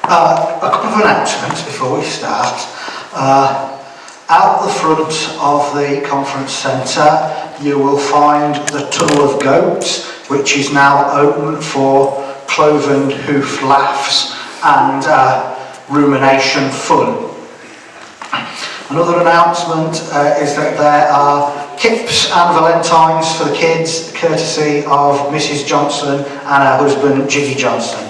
A couple of announcements before we start. Out the front of the conference centre you will find the Tunnel of Goats, which is now open for cloven hoof laughs and rumination fun. Another announcement is that there are kips and valentines for the kids, courtesy of Mrs. Johnson and her husband Jiggy Johnson.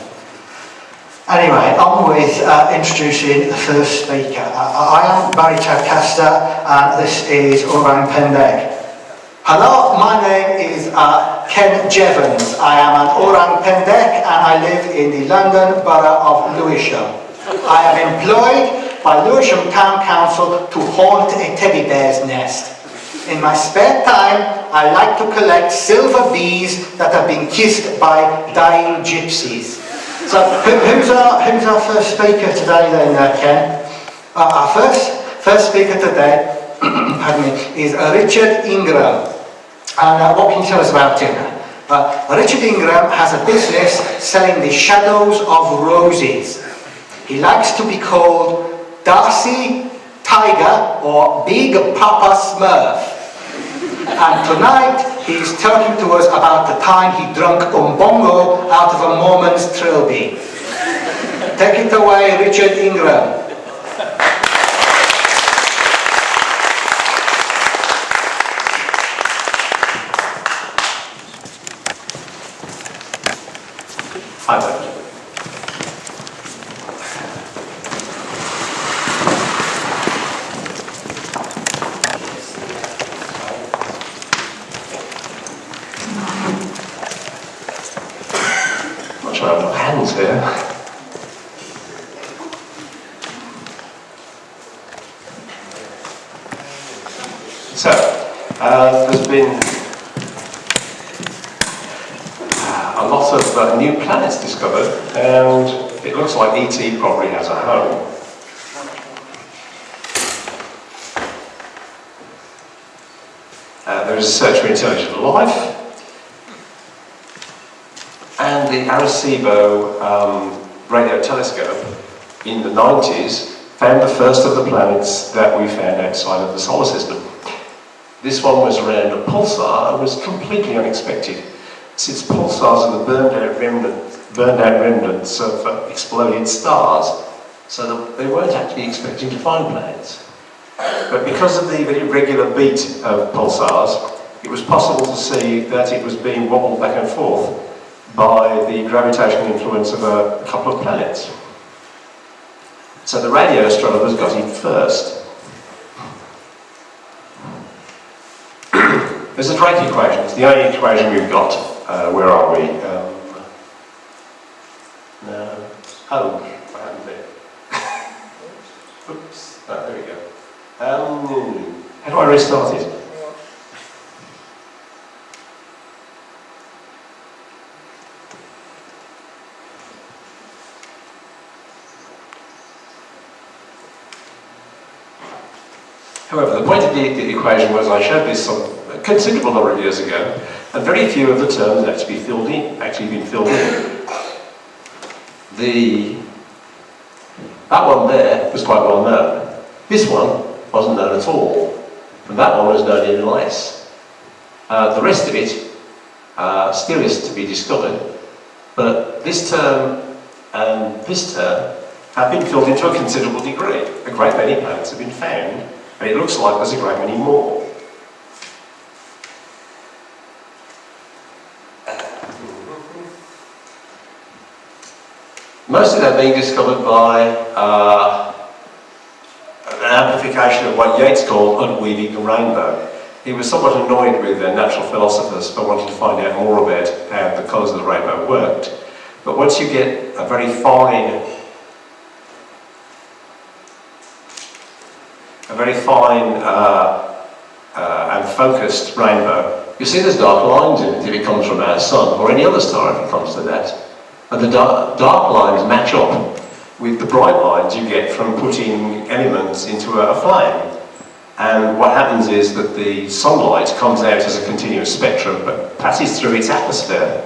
Anyway, on with introducing the first speaker. I am Barry Tadcaster and this is Orang Pendek. Hello, my name is Ken Jevons. I am an Orang Pendek and I live in the London Borough of Lewisham. I am employed by Lewisham Town Council to haunt a teddy bear's nest. In my spare time, I like to collect silver bees that have been kissed by dying gypsies. So, who's our first speaker today then, Ken? Our first speaker today pardon me, is Richard Ingram. And what can you tell us about him? Richard Ingram has a business selling the shadows of roses. He likes to be called Darcy, Tiger, or Big Papa Smurf. And tonight he's talking to us about the time he drunk umbongo out of a Mormon's trilby. Take it away, Richard Ingram. Hi there. Not sure I've got hands here. So, there's been a lot of new planets discovered, and it looks like ET probably has a home. There is a search for intelligent life, and the Arecibo radio telescope in the 90s found the first of the planets that we found outside of the solar system. This one was around a pulsar and was completely unexpected, since pulsars are the burned out remnants of exploded stars, so that they weren't actually expecting to find planets. But because of the very regular beat of pulsars, it was possible to see that it was being wobbled back and forth by the gravitational influence of a couple of planets. So the radio astronomers got it first. There's a Drake equation. It's the only equation we've got. Where are we? No. Oh, what happened there? Oops. Oh, there we go. How do I restart it? However, the point of the equation was I showed this a considerable number of years ago, and very few of the terms had actually been filled in. That one there was quite well known. This one wasn't known at all, and that one was known even less. The rest of it still is to be discovered, but this term and this term have been filled in to a considerable degree. A great many planets have been found, and it looks like there's a great many more. Most of that being discovered by an amplification of what Yeats called unweaving the rainbow. He was somewhat annoyed with natural philosophers for wanting to find out more about how the colours of the rainbow worked. But once you get a very fine and focused rainbow, you see there's dark lines in it if it comes from our sun, or any other star if it comes to that. And the dark lines match up with the bright lines you get from putting elements into a flame. And what happens is that the sunlight comes out as a continuous spectrum but passes through its atmosphere.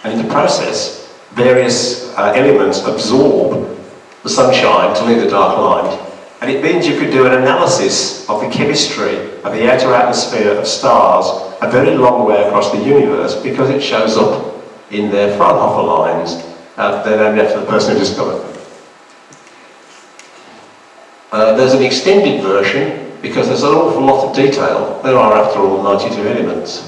And in the process, various elements absorb the sunshine to leave the dark line. And it means you could do an analysis of the chemistry of the outer atmosphere of stars a very long way across the universe, because it shows up in their Fraunhofer lines. They're named after the person who discovered them. There's an extended version, because there's an awful lot of detail. There are, after all, 92 elements.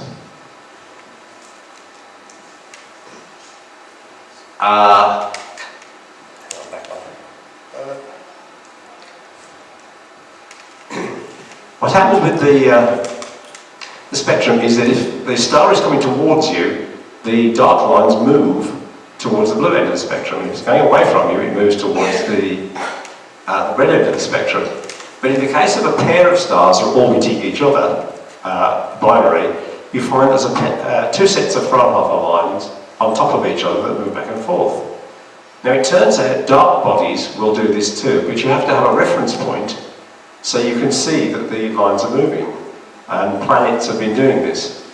What happens with the spectrum is that if the star is coming towards you, the dark lines move towards the blue end of the spectrum. If it's going away from you, it moves towards the red end of the spectrum. But in the case of a pair of stars who are orbiting each other, binary, you find there's two sets of Fraunhofer lines on top of each other that move back and forth. Now it turns out dark bodies will do this too, but you have to have a reference point so you can see that the lines are moving. And planets have been doing this.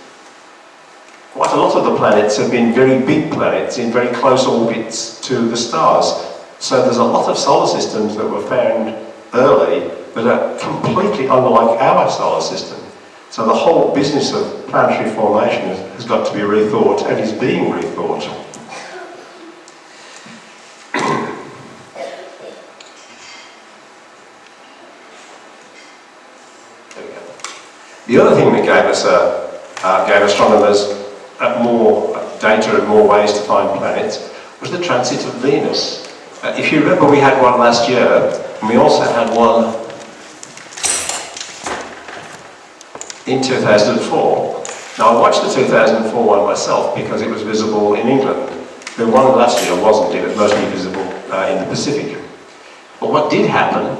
Quite a lot of the planets have been very big planets in very close orbits to the stars. So there's a lot of solar systems that were found early that are completely unlike our solar system. So the whole business of planetary formation has got to be rethought, and is being rethought. The other thing that gave astronomers more data and more ways to find planets was the transit of Venus. If you remember, we had one last year, and we also had one in 2004. Now, I watched the 2004 one myself because it was visible in England. The one last year wasn't, it was mostly visible in the Pacific. But what did happen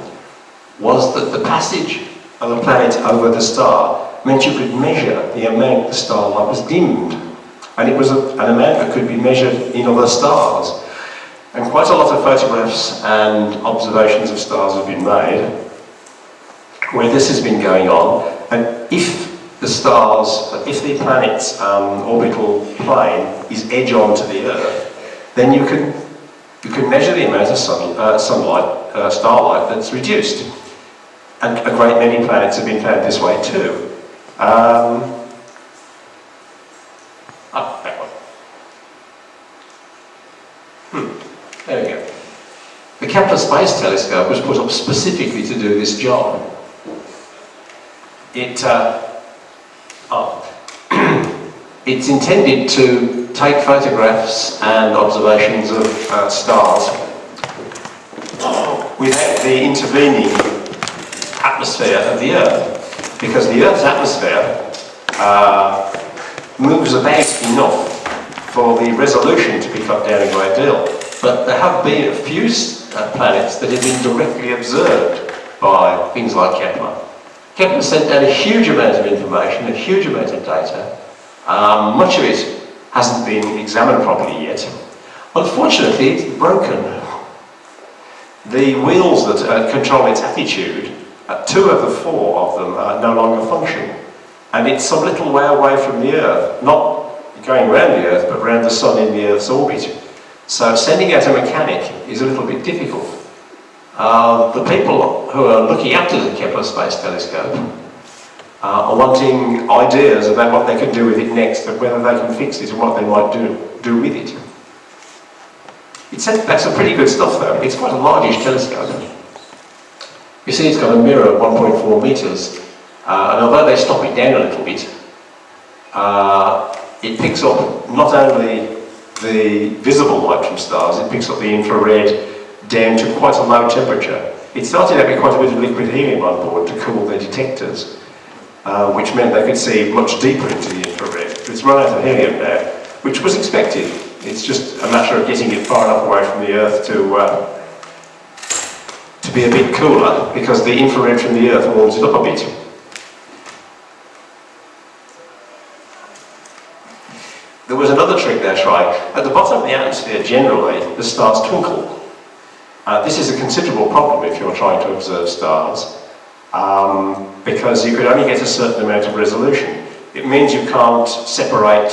was that the passage of the planet over the star meant you could measure the amount the starlight was dimmed. And it was an amount that could be measured in other stars. And quite a lot of photographs and observations of stars have been made where this has been going on. And if the planet's orbital plane is edge on to the Earth, then you can measure the amount of starlight that's reduced. And a great many planets have been found this way too. That one. There we go. The Kepler Space Telescope was put up specifically to do this job. It's intended to take photographs and observations of stars without the intervening atmosphere of the Earth, because the Earth's atmosphere moves about enough for the resolution to be cut down a great deal. But there have been a few planets that have been directly observed by things like Kepler. Kepler sent out a huge amount of information, a huge amount of data. Much of it hasn't been examined properly yet. Unfortunately, it's broken. The wheels that control its attitude, 2 of the 4 of them no longer function. And it's some little way away from the Earth, not going around the Earth, but around the Sun in the Earth's orbit. So sending out a mechanic is a little bit difficult. The people who are looking after the Kepler Space Telescope are wanting ideas about what they can do with it next, and whether they can fix it and what they might do with it. That's some pretty good stuff though. It's quite a largish telescope. You see it's got a mirror of 1.4 metres, and although they stop it down a little bit, it picks up not only the visible light from stars, it picks up the infrared down to quite a low temperature. It started out with quite a bit of liquid helium on board to cool the detectors, which meant they could see much deeper into the infrared. It's run out of helium now, which was expected. It's just a matter of getting it far enough away from the Earth to be a bit cooler, because the infrared from the Earth warms it up a bit. There was another trick they're trying. At the bottom of the atmosphere, generally, the stars twinkle. This is a considerable problem if you're trying to observe stars, because you can only get a certain amount of resolution. It means you can't separate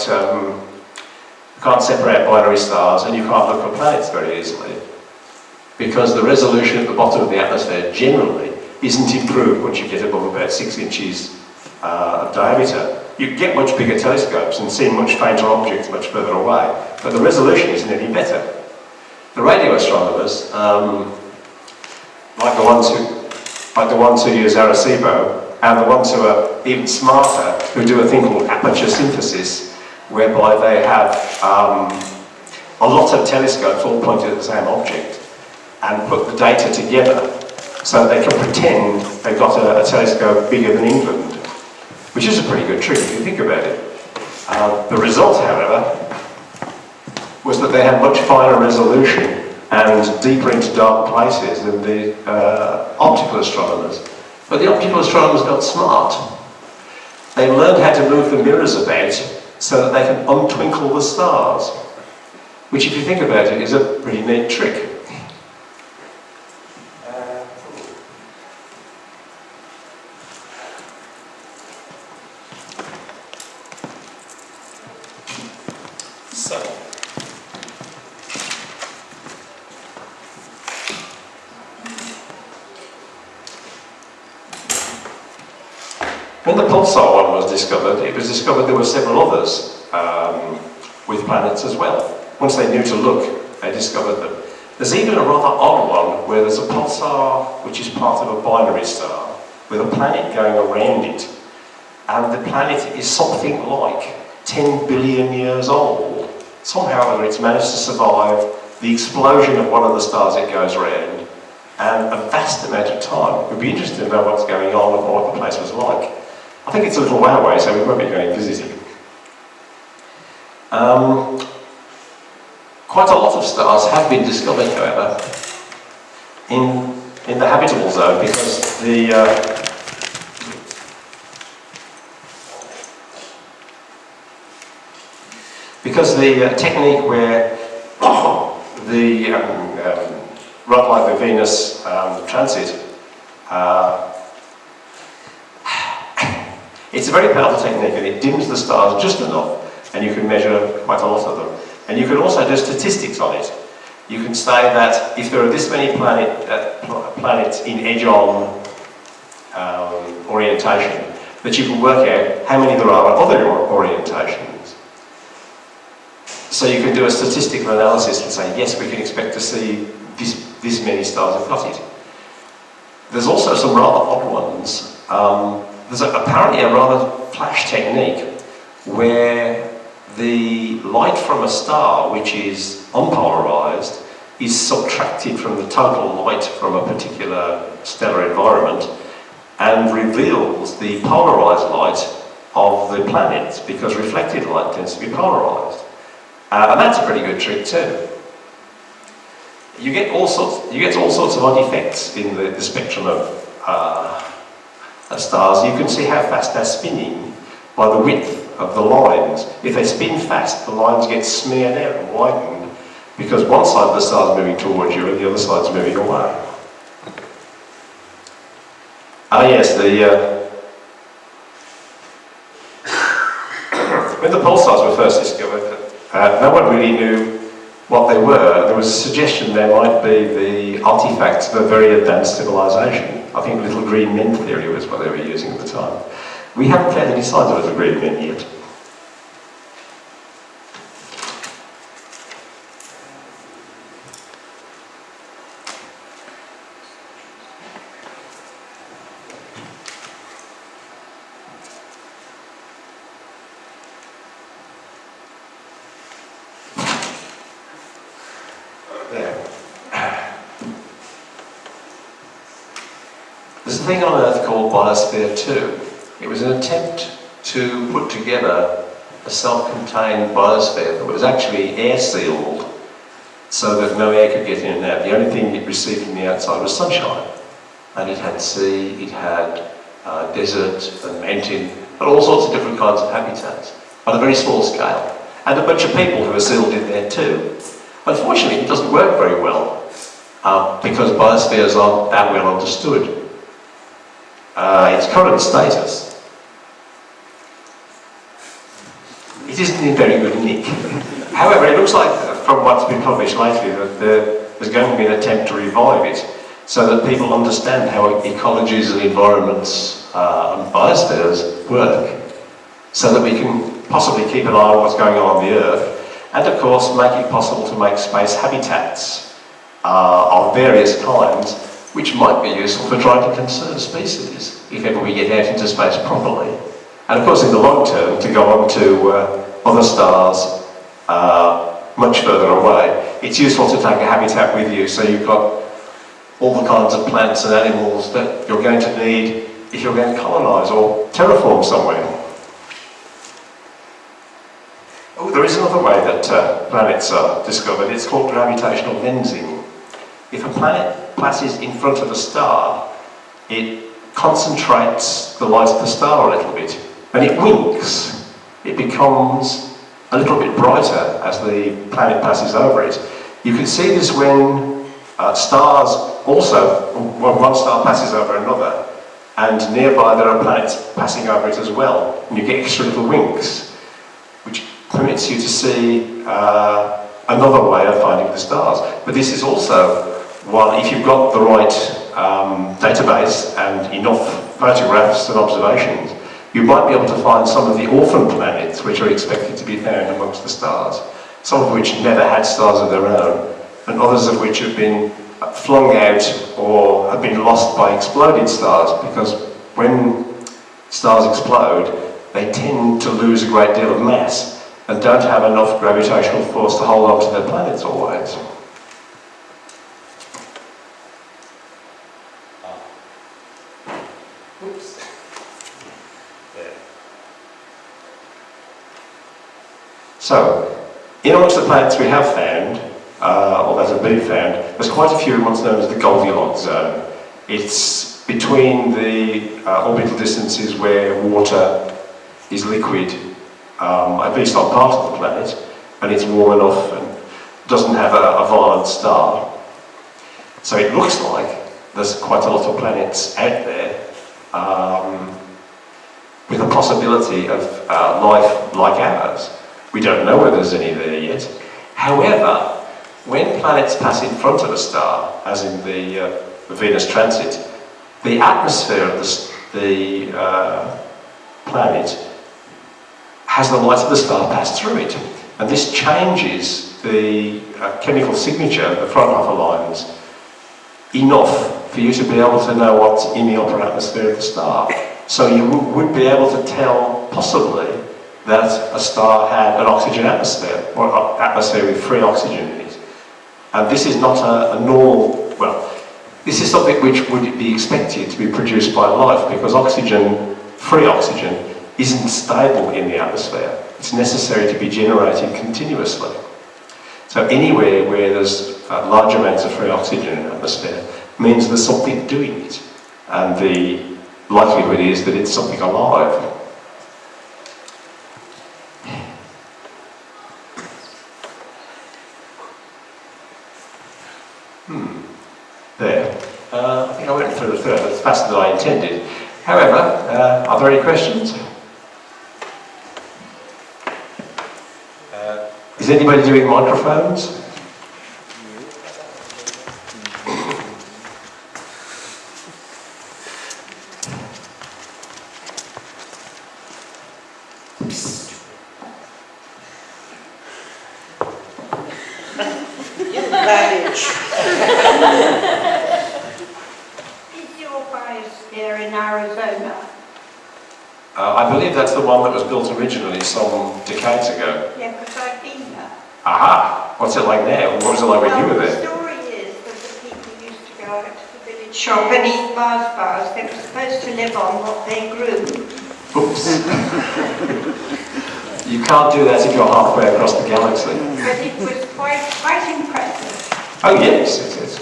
binary stars, and you can't look at planets very easily, because the resolution at the bottom of the atmosphere generally isn't improved once you get above about 6 inches of diameter. You get much bigger telescopes and see much fainter objects much further away, but the resolution isn't any better. The radio astronomers, like the ones who use Arecibo, and the ones who are even smarter, who do a thing called aperture synthesis, whereby they have a lot of telescopes all pointed at the same object and put the data together so they can pretend they've got a telescope bigger than England, which is a pretty good trick if you think about it. The result, however, was that they had much finer resolution and deeper into dark places than the optical astronomers. But the optical astronomers got smart. They learned how to move the mirrors about so that they can untwinkle the stars, which, if you think about it, is a pretty neat trick. When the pulsar one was discovered, it was discovered there were several others with planets as well. Once they knew to look, they discovered them. There's even a rather odd one where there's a pulsar which is part of a binary star with a planet going around it. And the planet is something like 10 billion years old. Somehow or other it's managed to survive the explosion of one of the stars it goes around and a vast amount of time. We'd be interested to know what's going on and what the place was like. I think it's a little way away, so we won't be going visiting. Quite a lot of stars have been discovered, however, in the habitable zone because the technique where rather like the Venus transit, it's a very powerful technique and it dims the stars just enough and you can measure quite a lot of them. And you can also do statistics on it. You can say that if there are this many planets in edge-on orientation, that you can work out how many there are at other orientations. So you can do a statistical analysis and say, yes, we can expect to see this many stars have got it. There's also some rather odd ones. There's apparently a rather flash technique where the light from a star, which is unpolarized, is subtracted from the total light from a particular stellar environment and reveals the polarized light of the planets, because reflected light tends to be polarized. And that's a pretty good trick too. You get all sorts of odd effects in the spectrum of stars. You can see how fast they're spinning by the width of the lines. If they spin fast, the lines get smeared out and widened because one side of the star is moving towards you and the other side is moving away. Ah yes, when the pulsars were first discovered, no one really knew what they were. There was a suggestion they might be the artifacts of a very advanced civilization. I think little green men theory was what they were using at the time. We haven't found any signs of little green men yet. There's a thing on Earth called Biosphere 2. It was an attempt to put together a self-contained biosphere that was actually air-sealed so that no air could get in and out. The only thing it received from the outside was sunshine. And it had sea, it had desert and mountain, but all sorts of different kinds of habitats on a very small scale. And a bunch of people who were sealed in there too. Unfortunately, it doesn't work very well because biospheres aren't that well understood. Its current status, it isn't in very good nick. However, it looks like, from what's been published lately, that there's going to be an attempt to revive it so that people understand how ecologies and environments and biospheres work, so that we can possibly keep an eye on what's going on the Earth, and of course make it possible to make space habitats of various kinds, which might be useful for trying to conserve species if ever we get out into space properly. And of course in the long term to go on to other stars much further away. It's useful to take a habitat with you, so you've got all the kinds of plants and animals that you're going to need if you're going to colonise or terraform somewhere. Oh, there is another way that planets are discovered. It's called gravitational lensing. If a planet passes in front of a star, it concentrates the light of the star a little bit, and it winks. It becomes a little bit brighter as the planet passes over it. You can see this when stars also, when one star passes over another, and nearby there are planets passing over it as well, and you get extra little winks, which permits you to see another way of finding the stars. But this is also one, if you've got the right database and enough photographs and observations, you might be able to find some of the orphan planets which are expected to be found amongst the stars, some of which never had stars of their own, and others of which have been flung out or have been lost by exploded stars, because when stars explode, they tend to lose a great deal of mass and don't have enough gravitational force to hold on to their planets always. Oops. There. So, in amongst the planets we have found, or that have been found, there's quite a few in what's known as the Goldilocks zone. It's between the orbital distances where water is liquid, at least on part of the planet, and it's warm enough and doesn't have a violent star. So it looks like there's quite a lot of planets out there with a possibility of life like ours. We don't know whether there's any there yet. However, when planets pass in front of a star, as in the Venus transit, the atmosphere of the planet has the light of the star pass through it. And this changes the chemical signature, the Fraunhofer lines, enough for you to be able to know what's in the upper atmosphere of the star. So you would be able to tell, possibly, that a star had an oxygen atmosphere, or an atmosphere with free oxygen in it. And this is not a normal, well, this is something which would be expected to be produced by life, because oxygen, free oxygen, isn't stable in the atmosphere. It's necessary to be generated continuously. So anywhere where there's large amounts of free oxygen in the atmosphere means there's something doing it. And the likelihood is that it's something alive. There. I think I went through the third. It's faster than I intended. However, are there any questions? Is anybody doing microphones? Is your biosphere in Arizona? I believe that's the one that was built originally some decades ago. Yeah, because I've been there. Aha! What's it like now? What was it like when you were The there? story is that the people used to go out to the village shop and eat Mars bars. They were supposed to live on what they grew. Oops. You can't do that if you're halfway across the galaxy. But it was quite impressive. Oh yes,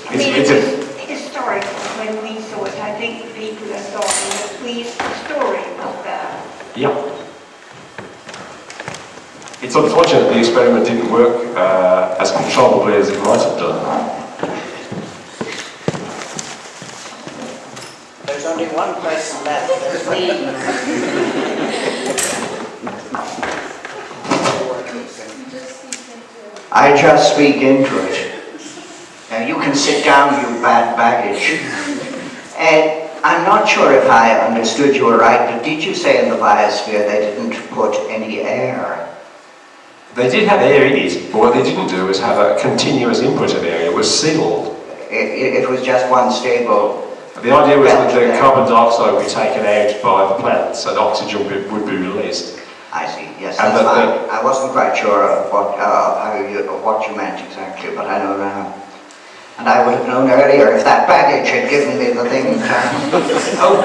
I mean, it was historical when we saw it. I think the people are sorry that the story was there. Yep. It's unfortunate the experiment didn't work as controllably as it might have done. There's only one person left, there's me. I just speak into it. You can sit down, you bad baggage. I'm not sure if I understood you right, but did you say in the biosphere they didn't put any air? They did have air in it, but what they didn't do was have a continuous input of air. It was sealed. It was just one stable. The idea was that the carbon dioxide would be taken out by the plants and oxygen would be released. I see, yes, And that's fine. I wasn't quite sure of what you meant exactly, but I know now. And I would have known earlier if that baggage had given me the thing. Oh,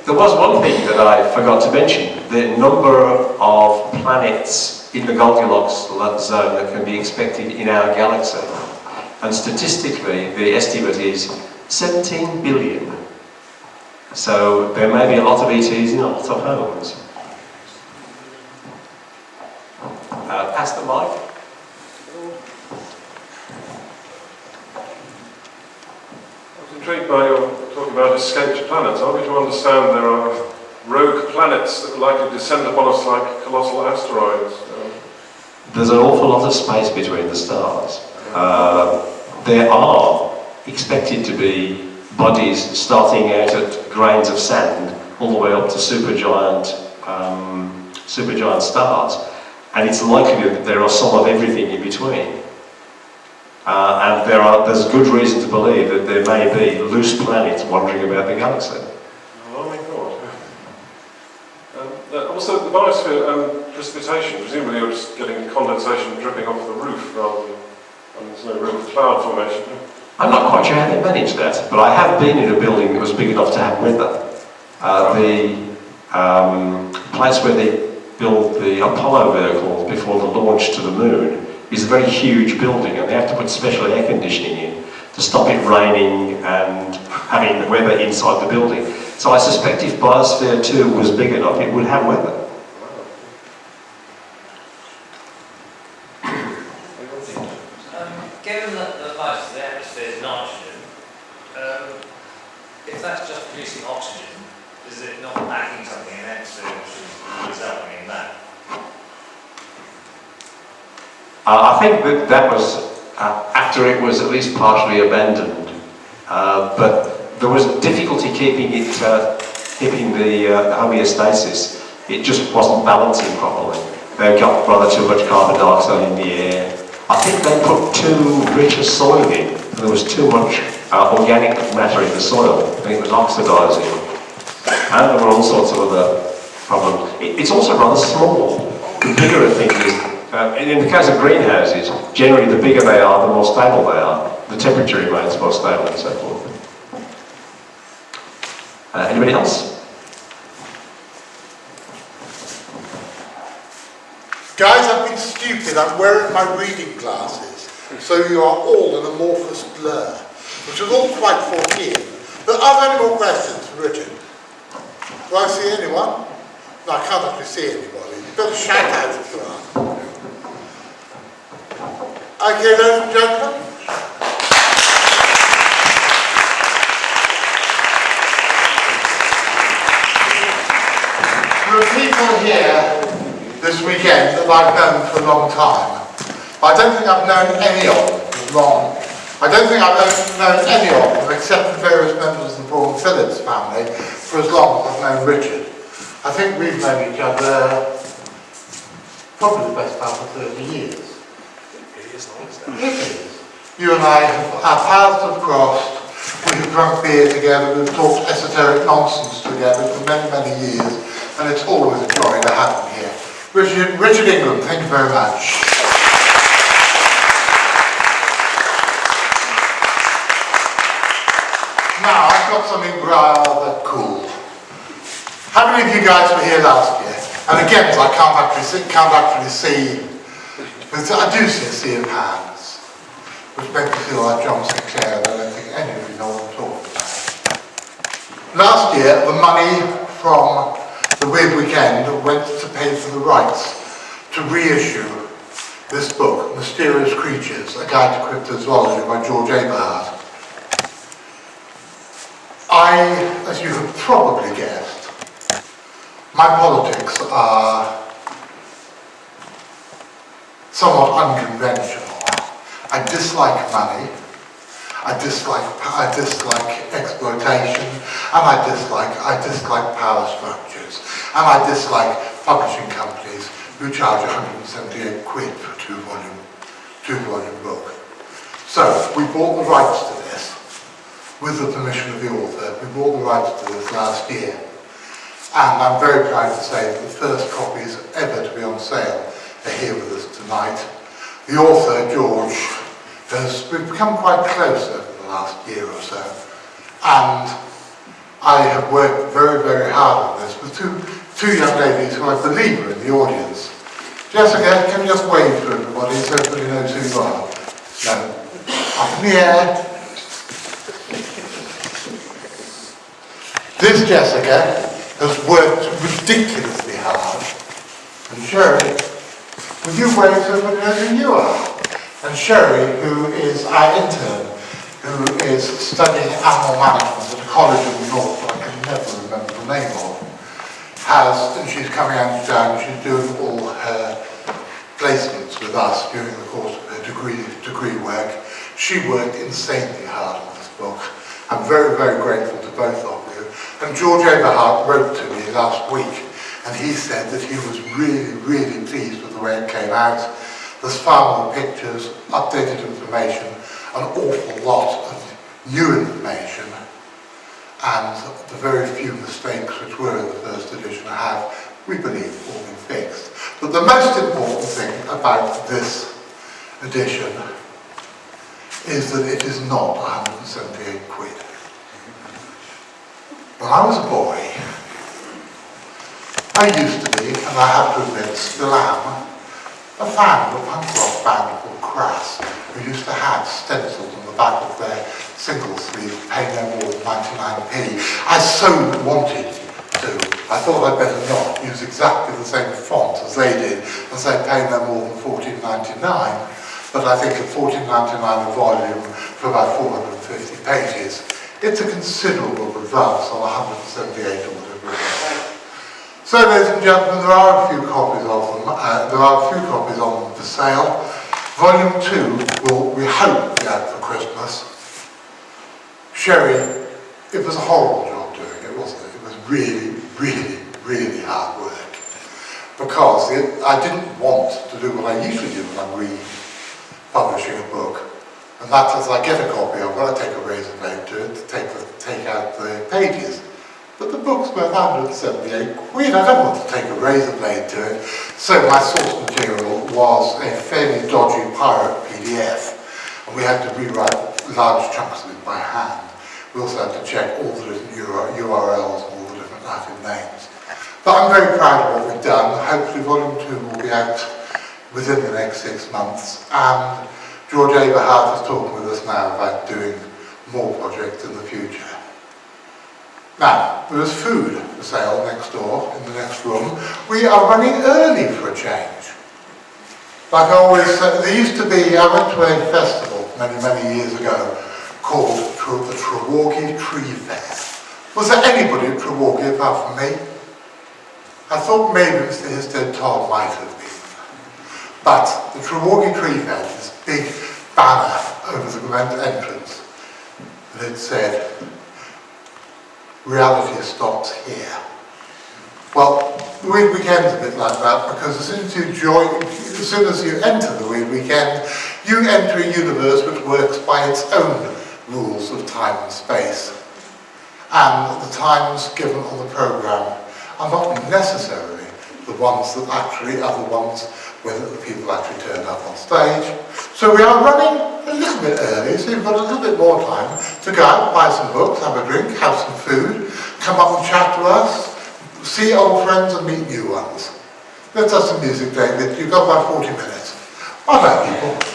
there was one thing that I forgot to mention. The number of planets in the Goldilocks zone that can be expected in our galaxy. And statistically, the estimate is 17 billion. So there may be a lot of ETs in a lot of homes. Pass the mic. I was intrigued by your talking about escaped planets. Are we to understand there are rogue planets that are likely to descend upon us like colossal asteroids? There's an awful lot of space between the stars. There are expected to be bodies starting out at grains of sand all the way up to supergiant stars. And it's likely that there are some of everything in between. And there's good reason to believe that there may be loose planets wandering about the galaxy. Oh my God. Also, the biosphere precipitation, presumably you're just getting condensation dripping off the roof rather than, there's no real cloud formation. I'm not quite sure how they managed that, but I have been in a building that was big enough to have weather. The place where they built the Apollo vehicles before the launch to the moon is a very huge building, and they have to put special air conditioning in to stop it raining and having the weather inside the building. So I suspect if Biosphere 2 was big enough, it would have weather. Given that most of the atmosphere is nitrogen, if that's just producing oxygen, is it not lacking something in the atmosphere which is resulting in that? I think that was after it was at least partially abandoned, but there was difficulty keeping it, keeping the homeostasis. It just wasn't balancing properly. They got rather too much carbon dioxide in the air. I think they put too rich a soil in, and there was too much organic matter in the soil. I think it was oxidizing. And there were all sorts of other problems. It's also rather small. The bigger a thing is, in the case of greenhouses, generally the bigger they are, the more stable they are. The temperature remains more stable and so forth. Anybody else? Guys, I've been stupid. I'm wearing my reading glasses, so you are all an amorphous blur, which is all quite foreseeing. But are there any more questions for Richard? Do I see anyone? No, I can't actually see anybody. You better shout out if you are. Okay, ladies and gentlemen. There are people here this weekend that I've known for a long time. I don't think I've known any of them as long. I don't think I've known any of them, except for various members of the Vaughan Phillips family, for as long as I've known Richard. I think we've known each other probably the best part of 30 years. It is nice. It is. You and I, our paths have crossed, we have drunk beer together, we've talked esoteric nonsense together for many, many years, and it's always a joy to have him here. Richard Ingram, thank you very much. Now, I've got something rather cool. How many of you guys were here last year? And again, I can't actually see, but I do see a sea of hands, which makes me feel like John Sinclair, and I don't think any of you know what I'm talking about. Last year, the money from the Weird Weekend went to pay for the rights to reissue this book, Mysterious Creatures, A Guide to Cryptozoology by George Aberhart. As you have probably guessed, my politics are somewhat unconventional. I dislike money, I dislike exploitation, and I dislike power structures, and I dislike publishing companies who charge 178 quid for a two-volume book. So we bought the rights to this with the permission of the author. We bought the rights to this last year, and I'm very proud to say that the first copies ever to be on sale are here with us tonight. The author, George, we've become quite close over the last year or so, and I have worked very, very hard on this with two young ladies who I believe are in the audience. Jessica, can you just wave to everybody so everybody knows who you are? No, up in the air. This Jessica has worked ridiculously hard, and Sherry, will you wave so everybody knows who you are? And Sherry, who is our intern, who is studying animal management at a college in the north that I can never remember the name of, and she's coming out down, she's doing all her placements with us during the course of her degree work. She worked insanely hard on this book. I'm very, very grateful to both of you. And George Eberhardt wrote to me last week, and he said that he was really, really pleased with the way it came out. There's far more pictures, updated information, an awful lot of new information, and the very few mistakes which were in the first edition have, we believe, all been fixed. But the most important thing about this edition is that it is not 178 quid. When I was a boy, I used to be, and I have to admit, still am, a fan of a punk rock band called Crass, who used to have stencils on the back of their single sleeve, paying no more than 99p. I so wanted to. I thought I'd better not use exactly the same font as they did and say pay no more than $14.99. But I think at $14.99 a volume for about 450 pages, it's a considerable advance on 178 or whatever it is. So, ladies and gentlemen, there are a few copies of them. There are a few copies of them for sale. Volume 2 will, we hope, be out for Christmas. Sherry, it was a horrible job doing it, wasn't it? It was really, really, really hard work. Because I didn't want to do what I usually do when I'm republishing a book. And that's as I get a copy, I've got to take a razor blade to it to take out the pages. But the book's worth 178 quid. I don't want to take a razor blade to it. So my source material was a fairly dodgy pirate PDF. And we had to rewrite large chunks of it by hand. We also had to check all the different URLs and all the different Latin names. But I'm very proud of what we've done. Hopefully volume 2 will be out within the next 6 months. And George Eberhardt is talking with us now about doing more projects in the future. Now, there is food for sale next door, in the next room. We are running early for a change. Like I always said, there used to be, I went to a festival many, many years ago called the Trewargie Tree Fair. Was there anybody at Trewargie apart from me? I thought maybe Mr. Histed Todd might have been. But the Trewargie Tree Fair, this big banner over the grand entrance, and it said, "Reality stops here." Well, the Weird Weekend's a bit like that, because as soon as you enter the Weird Weekend, you enter a universe which works by its own rules of time and space. And the times given on the programme are not necessarily the ones that actually are the ones where the people actually turn up on stage. So we are running a little bit early, so you've got a little bit more time to go out, buy some books, have a drink, have some food, come up and chat to us, see old friends and meet new ones. Let's have some music, David. You've got about 40 minutes. Bye-bye, people.